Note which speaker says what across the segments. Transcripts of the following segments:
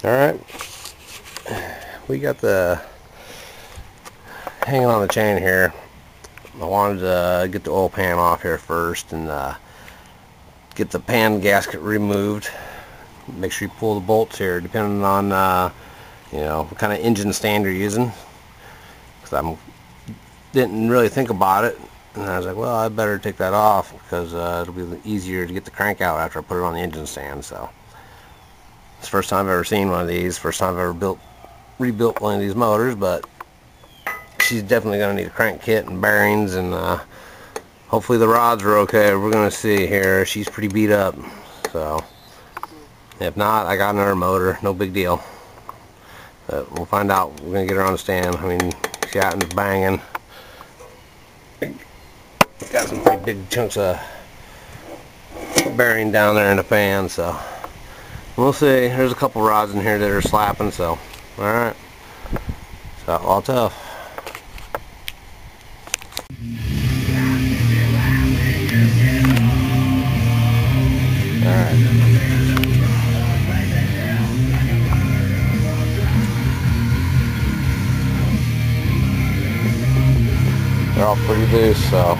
Speaker 1: Alright, we got the hanging on the chain here. I wanted to get the oil pan off here first and get the pan gasket removed. Make sure you pull the bolts here depending on you know, what kind of engine stand you're using, because I didn't really think about it, and I was like, well, I better take that off because it'll be easier to get the crank out after I put it on the engine stand. So it's the first time I've ever seen one of these, first time I've ever rebuilt one of these motors, but she's definitely going to need a crank kit and bearings, and hopefully the rods are okay. We're going to see here. She's pretty beat up, so if not, I got another motor, no big deal. But we'll find out. We're going to get her on the stand. I mean, she happens banging. Got some pretty big chunks of bearing down there in the pan, so we'll see. There's a couple rods in here that are slapping, so alright. So all tough. Alright. They're all pretty loose, so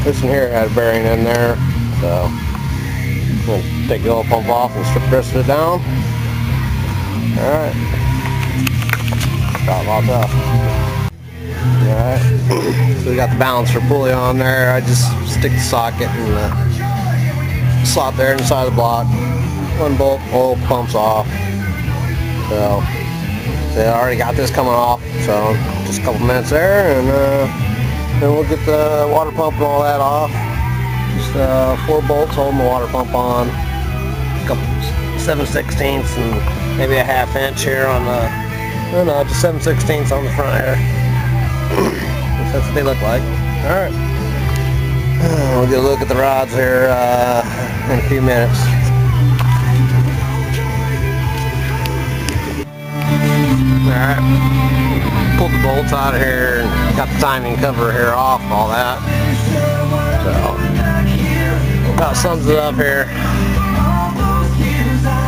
Speaker 1: this one here had a bearing in there, so I'm going to take the oil pump off and strip the rest of it down. Alright. Got locked up. Alright. So we got the balancer pulley on there. I just stick the socket in the slot there inside the block. One bolt, oil pumps off. So I already got this coming off, so just a couple minutes there, and then we'll get the water pump and all that off. Just 4 bolts holding the water pump on, a couple 7/16 and maybe a 1/2 inch here on the, no, just 7/16 on the front here. That's what they look like. Alright, we'll get a look at the rods here in a few minutes. Alright, pulled the bolts out of here and got the timing cover here off and all that. So, about sums it up here.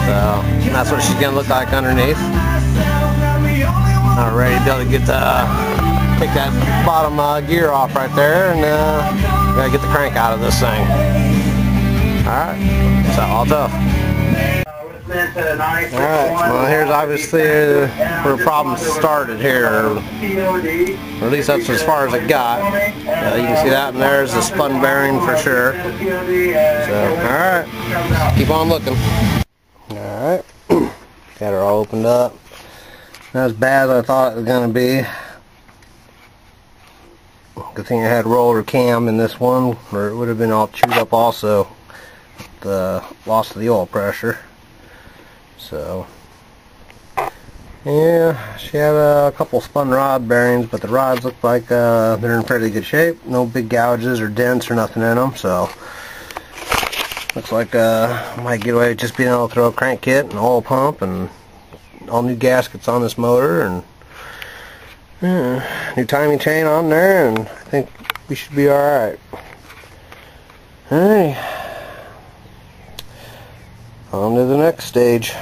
Speaker 1: So, that's what she's going to look like underneath. Now we're ready to be able to get take that bottom gear off right there, and gotta get the crank out of this thing. Alright, so all tough. Alright, well here's obviously where the problem started here, or at least that's as far as it got. You can see that, and there's the spun bearing for sure. So, alright, keep on looking. Alright, got her all opened up. Not as bad as I thought it was going to be. Good thing I had roller cam in this one, or it would have been all chewed up also. The loss of the oil pressure. So, yeah, she had a couple spun rod bearings, but the rods look like they're in pretty good shape. No big gouges or dents or nothing in them, so looks like I might get away with just being able to throw a crank kit and oil pump and all new gaskets on this motor, and new timing chain on there, and I think we should be alright. Alright, on to the next stage.